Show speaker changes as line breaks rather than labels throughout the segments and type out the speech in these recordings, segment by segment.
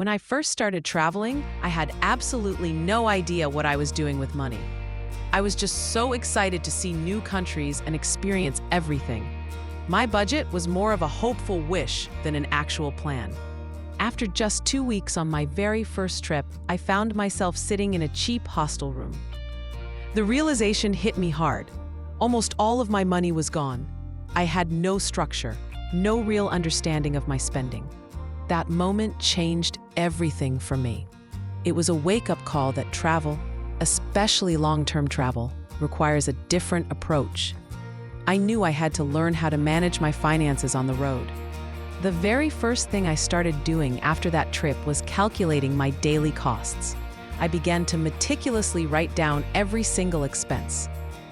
When I first started traveling, I had absolutely no idea what I was doing with money. I was just so excited to see new countries and experience everything. My budget was more of a hopeful wish than an actual plan. After just 2 weeks on my very first trip, I found myself sitting in a cheap hostel room. The realization hit me hard. Almost all of my money was gone. I had no structure, no real understanding of my spending. That moment changed everything for me. It was a wake-up call that travel, especially long-term travel, requires a different approach. I knew I had to learn how to manage my finances on the road. The very first thing I started doing after that trip was calculating my daily costs. I began to meticulously write down every single expense.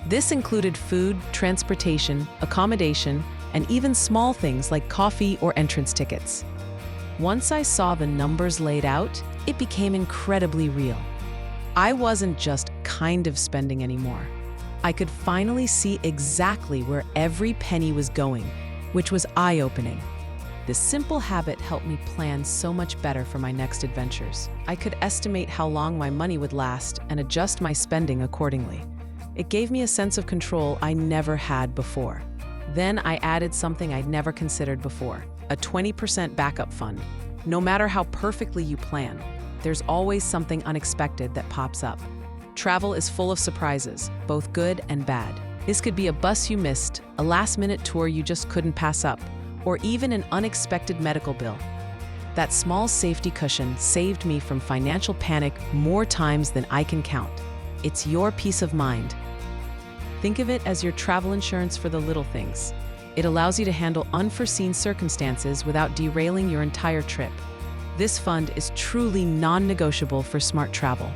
This included food, transportation, accommodation, and even small things like coffee or entrance tickets. Once I saw the numbers laid out, it became incredibly real. I wasn't just kind of spending anymore. I could finally see exactly where every penny was going, which was eye-opening. This simple habit helped me plan so much better for my next adventures. I could estimate how long my money would last and adjust my spending accordingly. It gave me a sense of control I never had before. Then I added something I'd never considered before, a 20% backup fund. No matter how perfectly you plan, there's always something unexpected that pops up. Travel is full of surprises, both good and bad. This could be a bus you missed, a last-minute tour you just couldn't pass up, or even an unexpected medical bill. That small safety cushion saved me from financial panic more times than I can count. It's your peace of mind. Think of it as your travel insurance for the little things. It allows you to handle unforeseen circumstances without derailing your entire trip. This fund is truly non-negotiable for smart travel.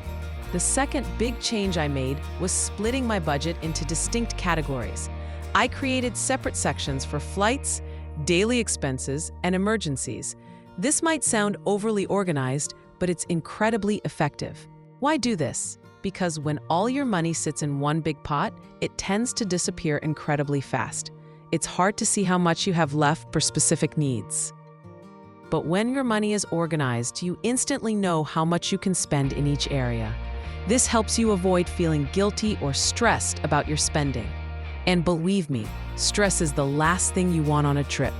The second big change I made was splitting my budget into distinct categories. I created separate sections for flights, daily expenses, and emergencies. This might sound overly organized, but it's incredibly effective. Why do this? Because when all your money sits in one big pot, it tends to disappear incredibly fast. It's hard to see how much you have left for specific needs. But when your money is organized, you instantly know how much you can spend in each area. This helps you avoid feeling guilty or stressed about your spending. And believe me, stress is the last thing you want on a trip.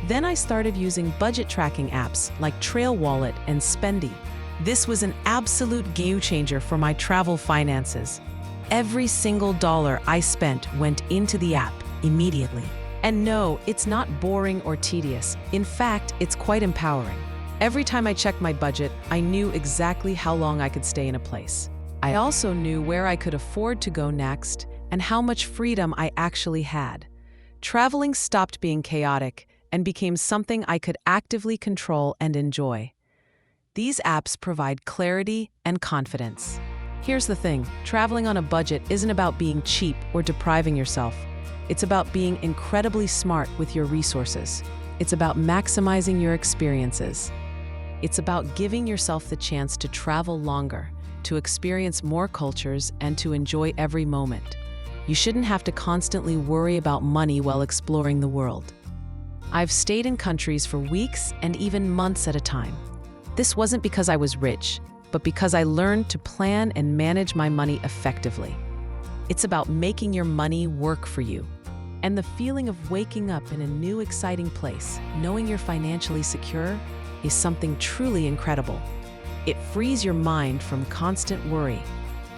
Then I started using budget tracking apps like Trail Wallet and Spendy. This was an absolute game changer for my travel finances. Every single dollar I spent went into the app immediately. And no, it's not boring or tedious. In fact, it's quite empowering. Every time I checked my budget, I knew exactly how long I could stay in a place. I also knew where I could afford to go next and how much freedom I actually had. Traveling stopped being chaotic and became something I could actively control and enjoy. These apps provide clarity and confidence. Here's the thing, traveling on a budget isn't about being cheap or depriving yourself. It's about being incredibly smart with your resources. It's about maximizing your experiences. It's about giving yourself the chance to travel longer, to experience more cultures, and to enjoy every moment. You shouldn't have to constantly worry about money while exploring the world. I've stayed in countries for weeks and even months at a time. This wasn't because I was rich, but because I learned to plan and manage my money effectively. It's about making your money work for you. And the feeling of waking up in a new, exciting place, knowing you're financially secure, is something truly incredible. It frees your mind from constant worry.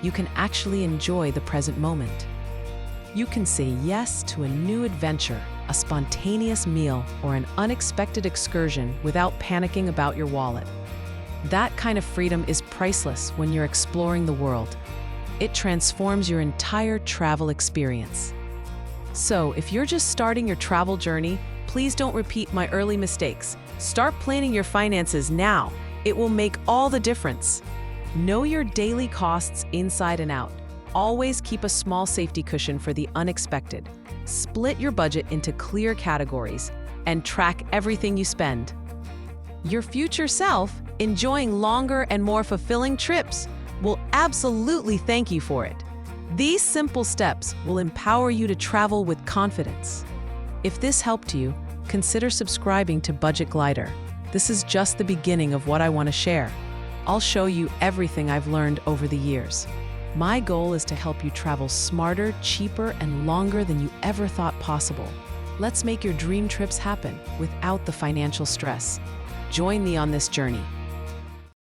You can actually enjoy the present moment. You can say yes to a new adventure, a spontaneous meal, or an unexpected excursion without panicking about your wallet. That kind of freedom is priceless when you're exploring the world. It transforms your entire travel experience. So, if you're just starting your travel journey, please don't repeat my early mistakes. Start planning your finances now. It will make all the difference. Know your daily costs inside and out. Always keep a small safety cushion for the unexpected. Split your budget into clear categories and track everything you spend. Your future self, enjoying longer and more fulfilling trips, will absolutely thank you for it. These simple steps will empower you to travel with confidence. If this helped you, consider subscribing to Budget Glider. This is just the beginning of what I want to share. I'll show you everything I've learned over the years. My goal is to help you travel smarter, cheaper, and longer than you ever thought possible. Let's make your dream trips happen without the financial stress. Join me on this journey.